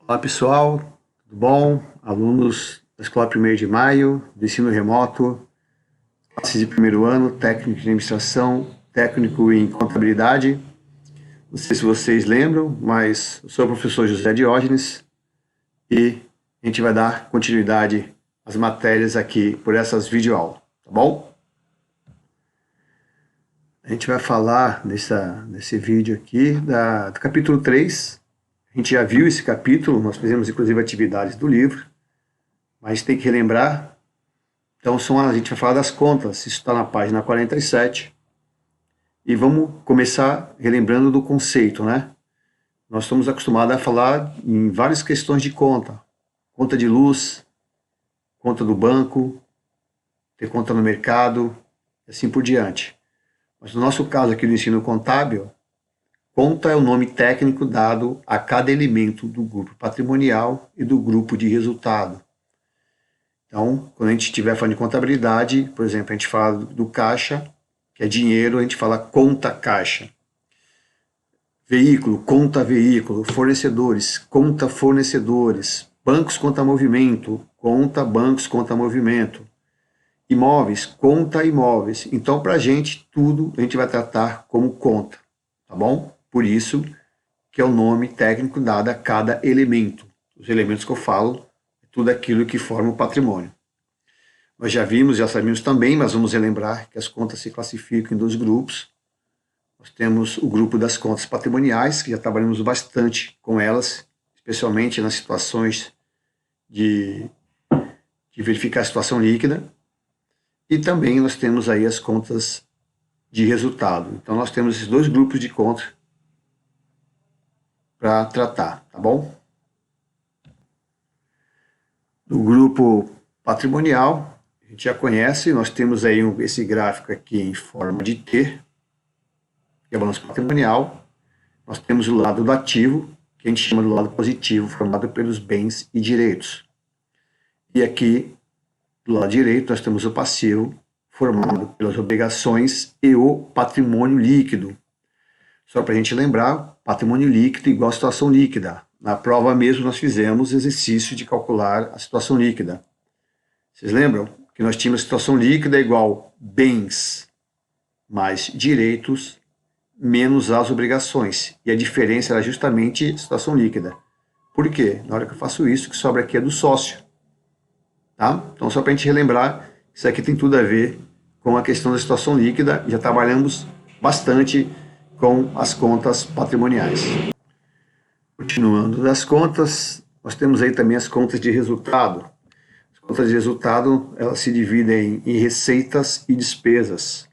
Olá pessoal, tudo bom? Alunos da Escola 1º de Maio, do ensino remoto, classes de primeiro ano, técnico de administração, técnico em contabilidade. Não sei se vocês lembram, mas eu sou o professor José Diógenes e a gente vai dar continuidade às matérias aqui por essas videoaulas, tá bom? A gente vai falar nesse vídeo aqui do capítulo 3. A gente já viu esse capítulo, nós fizemos inclusive atividades do livro, mas tem que relembrar. Então a gente vai falar das contas, isso está na página 47. E vamos começar relembrando do conceito, né? Nós estamos acostumados a falar em várias questões de conta. Conta de luz, conta do banco, ter conta no mercado, e assim por diante. Mas no nosso caso aqui do ensino contábil, conta é o nome técnico dado a cada elemento do grupo patrimonial e do grupo de resultado. Então, quando a gente estiver falando de contabilidade, por exemplo, a gente fala do caixa, que é dinheiro, a gente fala conta caixa. Veículo, conta veículo. Fornecedores, conta fornecedores. Bancos, conta movimento. Conta bancos, conta movimento. Imóveis, conta imóveis. Então, para a gente, tudo a gente vai tratar como conta, tá bom? Por isso que é o nome técnico dado a cada elemento. Os elementos que eu falo, é tudo aquilo que forma o patrimônio. Nós já vimos, já sabemos também, mas vamos relembrar que as contas se classificam em dois grupos. Nós temos o grupo das contas patrimoniais, que já trabalhamos bastante com elas, especialmente nas situações de verificar a situação líquida. E também nós temos aí as contas de resultado. Então nós temos esses dois grupos de contas para tratar, tá bom? No grupo patrimonial, a gente já conhece, nós temos aí esse gráfico aqui em forma de T, que é o balanço patrimonial. Nós temos o lado do ativo, que a gente chama do lado positivo, formado pelos bens e direitos. E aqui, do lado direito, nós temos o passivo, formado pelas obrigações e o patrimônio líquido. Só para a gente lembrar, patrimônio líquido igual a situação líquida. Na prova mesmo nós fizemos exercício de calcular a situação líquida. Vocês lembram que nós tínhamos situação líquida igual bens mais direitos menos as obrigações. E a diferença era justamente situação líquida. Por quê? Na hora que eu faço isso, o que sobra aqui é do sócio. Tá? Então, só para a gente relembrar, isso aqui tem tudo a ver com a questão da situação líquida. Já trabalhamos bastante com as contas patrimoniais. Continuando das contas, nós temos aí também as contas de resultado. As contas de resultado, elas se dividem em receitas e despesas.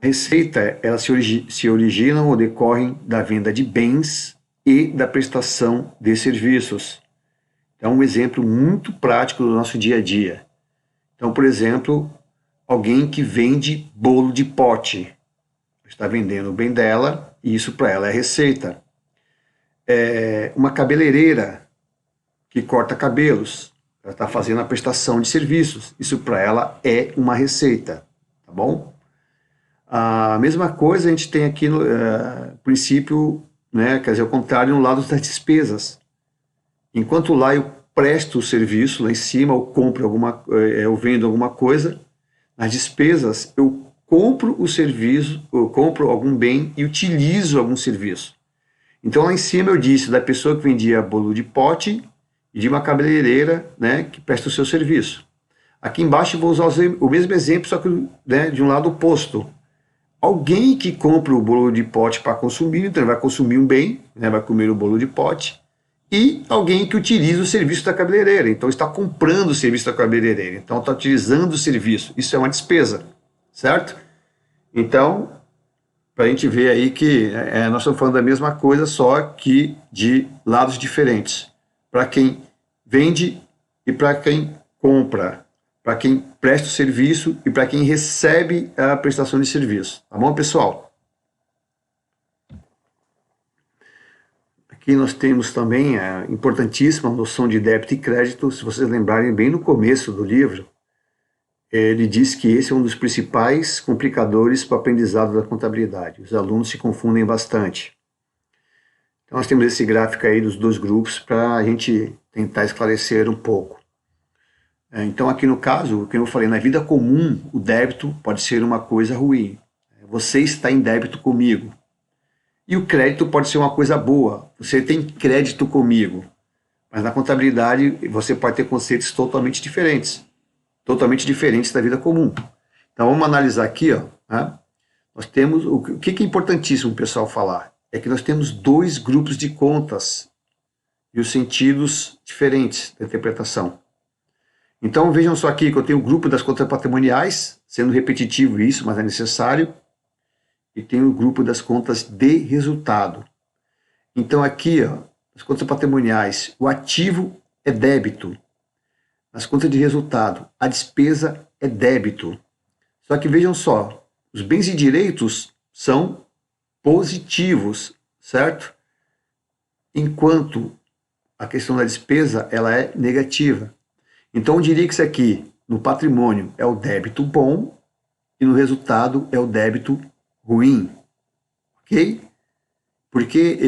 A receita, elas se originam ou decorrem da venda de bens e da prestação de serviços. É um exemplo muito prático do nosso dia a dia. Então, por exemplo, alguém que vende bolo de pote. Está vendendo o bem dela e isso para ela é receita. Uma cabeleireira que corta cabelos. Ela está fazendo a prestação de serviços. Isso para ela é uma receita. Tá bom? A mesma coisa a gente tem aqui no princípio, né, quer dizer, ao contrário, no lado das despesas. Enquanto lá eu presto o serviço, lá em cima eu compro eu vendo alguma coisa, nas despesas eu compro o serviço, eu compro algum bem e utilizo algum serviço. Então lá em cima eu disse da pessoa que vendia bolo de pote e de uma cabeleireira, né, que presta o seu serviço. Aqui embaixo eu vou usar o mesmo exemplo, só que, né, de um lado oposto. Alguém que compra o bolo de pote para consumir, então ele vai consumir um bem, né, vai comer o bolo de pote, e alguém que utiliza o serviço da cabeleireira, então está comprando o serviço da cabeleireira, então está utilizando o serviço, isso é uma despesa, certo? Então, para a gente ver aí que nós estamos falando da mesma coisa, só que de lados diferentes, para quem vende e para quem compra, para quem presta o serviço e para quem recebe a prestação de serviço. Tá bom, pessoal? Aqui nós temos também a importantíssima noção de débito e crédito. Se vocês lembrarem bem no começo do livro, ele diz que esse é um dos principais complicadores para o aprendizado da contabilidade. Os alunos se confundem bastante. Então nós temos esse gráfico aí dos dois grupos para a gente tentar esclarecer um pouco. Então aqui no caso, o que eu falei, na vida comum, o débito pode ser uma coisa ruim. Você está em débito comigo. E o crédito pode ser uma coisa boa. Você tem crédito comigo. Mas na contabilidade você pode ter conceitos totalmente diferentes. Totalmente diferentes da vida comum. Então vamos analisar aqui, ó, né? Nós temos, o que é importantíssimo o pessoal falar? É que nós temos dois grupos de contas e os sentidos diferentes da interpretação. Então vejam só aqui que eu tenho o grupo das contas patrimoniais, sendo repetitivo isso, mas é necessário, e tenho o grupo das contas de resultado. Então aqui, ó, as contas patrimoniais, o ativo é débito. Nas contas de resultado, a despesa é débito. Só que vejam só, os bens e direitos são positivos, certo? Enquanto a questão da despesa, ela é negativa. Então eu diria que isso aqui, no patrimônio, é o débito bom e no resultado é o débito ruim. Ok? Porque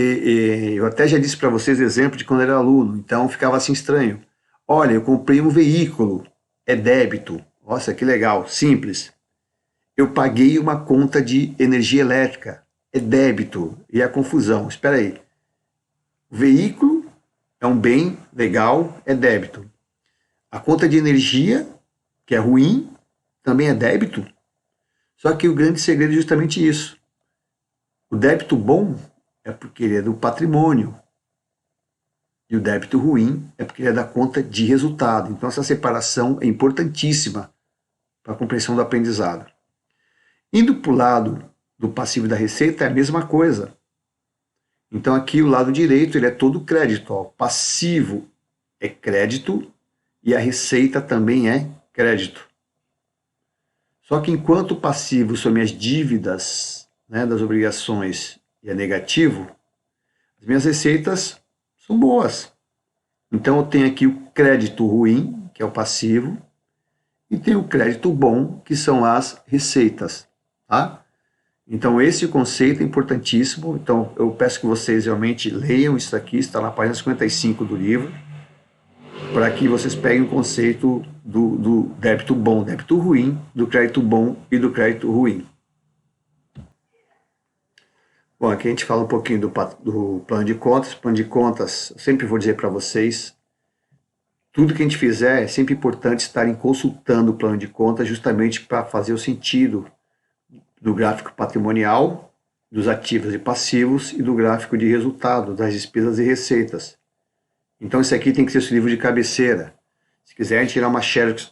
eu até já disse para vocês exemplo de quando eu era aluno, então ficava assim estranho. Olha, eu comprei um veículo, é débito. Nossa, que legal, simples. Eu paguei uma conta de energia elétrica, é débito. E a confusão, espera aí. O veículo é um bem legal, é débito. A conta de energia, que é ruim, também é débito. Só que o grande segredo é justamente isso. O débito bom é porque ele é do patrimônio. E o débito ruim é porque ele é da conta de resultado. Então essa separação é importantíssima para a compreensão do aprendizado. Indo para o lado do passivo da receita é a mesma coisa. Então aqui o lado direito ele é todo crédito. Ó. Passivo é crédito e a receita também é crédito. Só que enquanto o passivo são minhas dívidas, né, das obrigações e é negativo, as minhas receitas são boas. Então eu tenho aqui o crédito ruim, que é o passivo, e tenho o crédito bom, que são as receitas. Tá? Então esse conceito é importantíssimo. Então eu peço que vocês realmente leiam isso aqui, está na página 55 do livro, para que vocês peguem o conceito do débito bom, débito ruim, do crédito bom e do crédito ruim. Bom, aqui a gente fala um pouquinho do plano de contas. Plano de contas, eu sempre vou dizer para vocês, tudo que a gente fizer é sempre importante estarem consultando o plano de contas justamente para fazer o sentido do gráfico patrimonial, dos ativos e passivos e do gráfico de resultado, das despesas e receitas. Então esse aqui tem que ser o livro de cabeceira. Se quiserem tirar uma xerox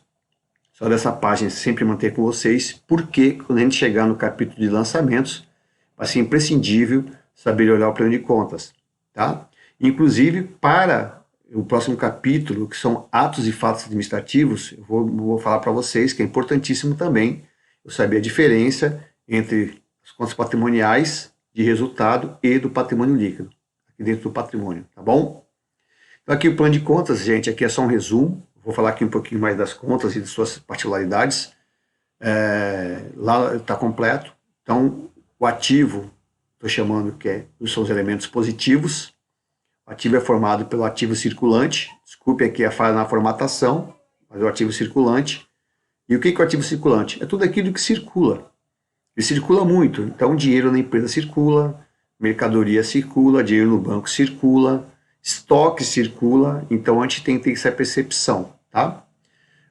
só dessa página, sempre manter com vocês, porque quando a gente chegar no capítulo de lançamentos, vai ser imprescindível saber olhar o plano de contas. Tá? Inclusive, para o próximo capítulo, que são atos e fatos administrativos, eu vou falar para vocês que é importantíssimo também eu saber a diferença entre as contas patrimoniais de resultado e do patrimônio líquido, aqui dentro do patrimônio, tá bom? Então aqui o plano de contas, gente, aqui é só um resumo, vou falar aqui um pouquinho mais das contas e de suas particularidades, lá está completo. Então o ativo, estou chamando que são os elementos positivos. O ativo é formado pelo ativo circulante, desculpe aqui a falha na formatação, mas é o ativo circulante. E o que é o ativo circulante? É tudo aquilo que circula. E circula muito, então dinheiro na empresa circula, mercadoria circula, dinheiro no banco circula, estoque circula, então a gente tem que ter essa percepção, tá?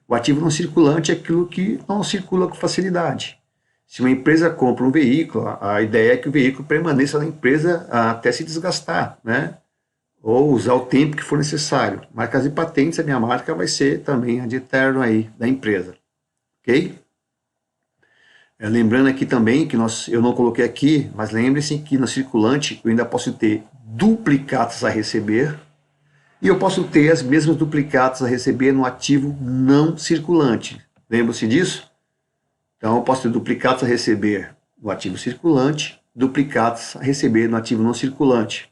O ativo não circulante é aquilo que não circula com facilidade. Se uma empresa compra um veículo, a ideia é que o veículo permaneça na empresa até se desgastar, né? Ou usar o tempo que for necessário. Marcas e patentes, a minha marca vai ser também a de eterno aí da empresa, ok? Lembrando aqui também que eu não coloquei aqui, mas lembre-se que no circulante eu ainda posso ter duplicatas a receber e eu posso ter as mesmas duplicatas a receber no ativo não circulante. Lembra-se disso? Então eu posso ter duplicatas a receber no ativo circulante, duplicatas a receber no ativo não circulante.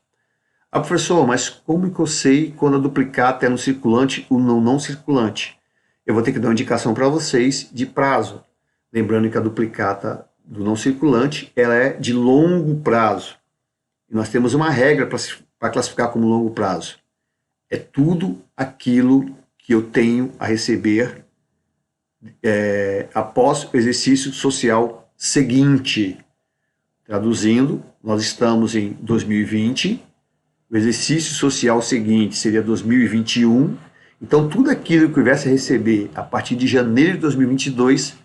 Ah, professor, mas como que eu sei quando a duplicata é no circulante ou no não circulante? Eu vou ter que dar uma indicação para vocês de prazo. Lembrando que a duplicata do não circulante ela é de longo prazo. E nós temos uma regra para para classificar como longo prazo? É tudo aquilo que eu tenho a receber após o exercício social seguinte. Traduzindo, nós estamos em 2020, o exercício social seguinte seria 2021, então tudo aquilo que eu viesse a receber a partir de janeiro de 2022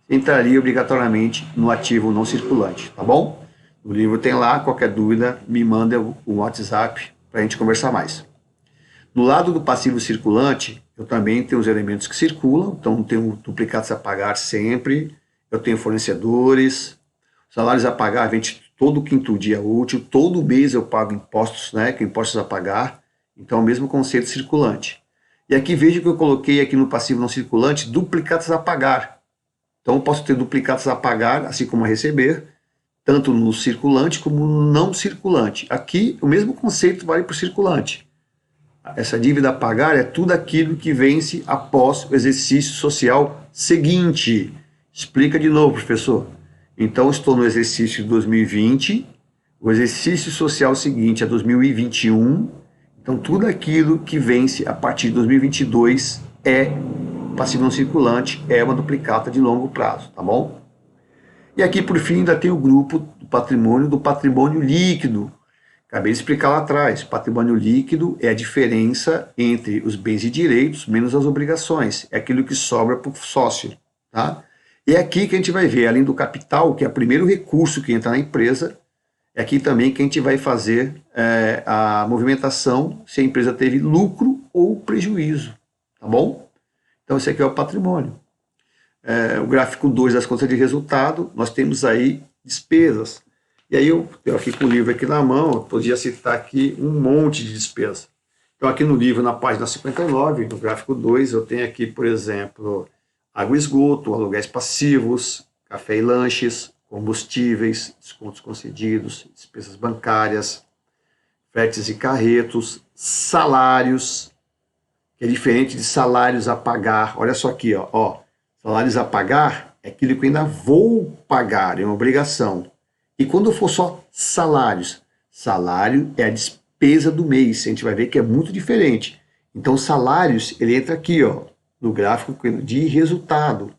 entraria obrigatoriamente no ativo não circulante, tá bom? O livro tem lá, qualquer dúvida me manda o WhatsApp para a gente conversar mais. No lado do passivo circulante, eu também tenho os elementos que circulam, então tenho duplicados a pagar sempre, eu tenho fornecedores, salários a pagar vem todo quinto dia útil, todo mês eu pago impostos, né, que impostos a pagar, então é o mesmo conceito circulante. E aqui veja que eu coloquei aqui no passivo não circulante, duplicados a pagar. Então eu posso ter duplicados a pagar, assim como a receber, tanto no circulante como no não circulante. Aqui o mesmo conceito vale para o circulante. Essa dívida a pagar é tudo aquilo que vence após o exercício social seguinte. Explica de novo, professor. Então, estou no exercício de 2020, o exercício social seguinte é 2021, então tudo aquilo que vence a partir de 2022 é passivo não circulante, é uma duplicata de longo prazo, tá bom? E aqui, por fim, ainda tem o grupo do patrimônio líquido. Acabei de explicar lá atrás, patrimônio líquido é a diferença entre os bens e direitos menos as obrigações, é aquilo que sobra para o sócio, tá? E é aqui que a gente vai ver, além do capital, que é o primeiro recurso que entra na empresa, é aqui também que a gente vai fazer a movimentação se a empresa teve lucro ou prejuízo, tá bom? Então esse aqui é o patrimônio. O gráfico 2 das contas de resultado, nós temos aí despesas. E aí eu tenho aqui com o livro aqui na mão, eu podia citar aqui um monte de despesas. Então aqui no livro, na página 59, no gráfico 2, eu tenho aqui, por exemplo, água e esgoto, aluguéis passivos, café e lanches, combustíveis, descontos concedidos, despesas bancárias, fretes e carretos, salários, que é diferente de salários a pagar. Olha só aqui, ó, salários a pagar é aquilo que eu ainda vou pagar, é uma obrigação. E quando for só salários, salário é a despesa do mês, a gente vai ver que é muito diferente. Então salários, ele entra aqui, ó, no gráfico de resultado,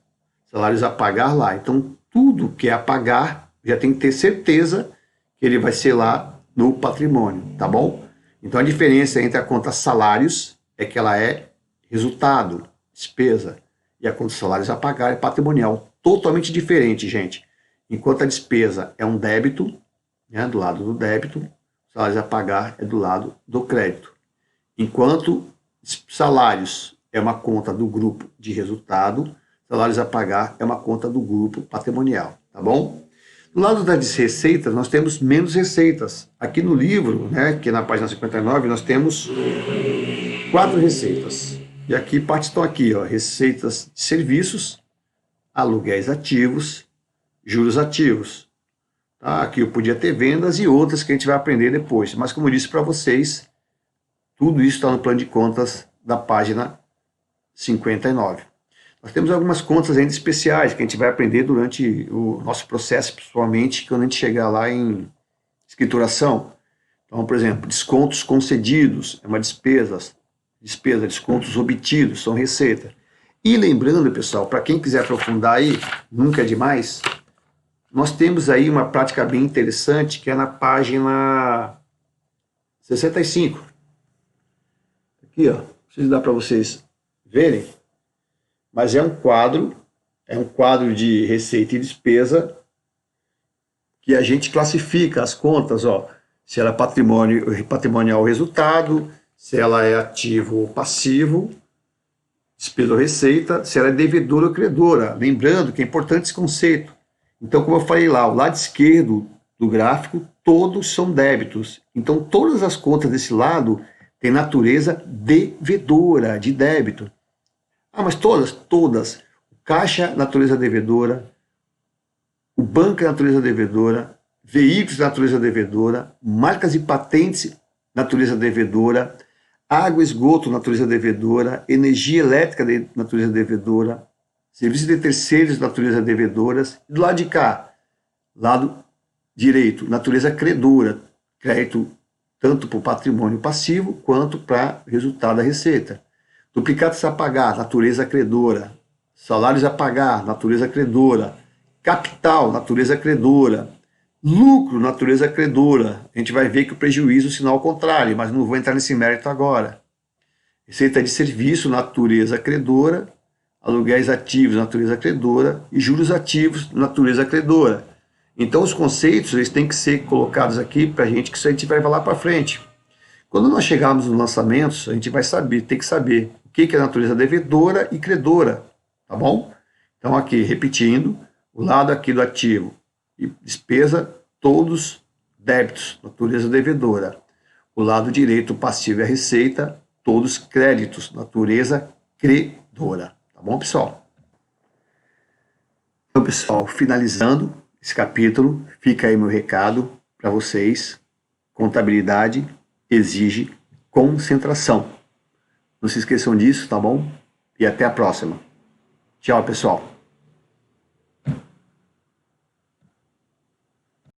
salários a pagar lá. Então tudo que é a pagar, já tem que ter certeza que ele vai ser lá no patrimônio, tá bom? Então a diferença entre a conta salários é que ela é resultado, despesa, e a conta salários a pagar é patrimonial. Totalmente diferente, gente. Enquanto a despesa é um débito, né, do lado do débito, salários a pagar é do lado do crédito. Enquanto salários é uma conta do grupo de resultado, salários a pagar é uma conta do grupo patrimonial, tá bom? Do lado das receitas, nós temos menos receitas. Aqui no livro, né, que é na página 59, nós temos 4 receitas. E aqui, partes estão aqui, ó, receitas de serviços, aluguéis ativos, juros ativos. Tá? Aqui eu podia ter vendas e outras que a gente vai aprender depois. Mas como eu disse para vocês, tudo isso está no plano de contas da página 59. Nós temos algumas contas ainda especiais que a gente vai aprender durante o nosso processo, principalmente quando a gente chegar lá em escrituração. Então, por exemplo, descontos concedidos é uma despesa, descontos obtidos são receita. E lembrando, pessoal, para quem quiser aprofundar aí, nunca é demais, nós temos aí uma prática bem interessante que é na página 65. Aqui, ó, não sei se dá para vocês verem, mas é um quadro de receita e despesa que a gente classifica as contas, ó, se ela é patrimonial ou resultado, se ela é ativo ou passivo, despesa ou receita, se ela é devedora ou credora. Lembrando que é importante esse conceito. Então, como eu falei lá, o lado esquerdo do gráfico, todos são débitos. Então, todas as contas desse lado têm natureza devedora, de débito. Ah, mas todas? Todas. O caixa, natureza devedora. O banco, natureza devedora. Veículos, natureza devedora. Marcas e patentes, natureza devedora. Água e esgoto, natureza devedora. Energia elétrica, natureza devedora. Serviços de terceiros, natureza devedoras. E do lado de cá, lado direito, natureza credora. Crédito tanto para o patrimônio passivo quanto para o resultado da receita. Duplicados a pagar, natureza credora. Salários a pagar, natureza credora. Capital, natureza credora. Lucro, natureza credora. A gente vai ver que o prejuízo é o sinal contrário, mas não vou entrar nesse mérito agora. Receita de serviço, natureza credora. Aluguéis ativos, natureza credora. E juros ativos, natureza credora. Então os conceitos eles têm que ser colocados aqui para a gente, que isso a gente vai lá para frente. Quando nós chegarmos nos lançamentos, a gente vai saber, tem que saber o que é a natureza devedora e credora, tá bom? Então aqui, repetindo, o lado aqui do ativo e despesa, todos débitos, natureza devedora. O lado direito, o passivo e a receita, todos créditos, natureza credora, tá bom, pessoal? Então, pessoal, finalizando esse capítulo, fica aí meu recado para vocês. Contabilidade exige concentração. Não se esqueçam disso, tá bom? E até a próxima. Tchau, pessoal.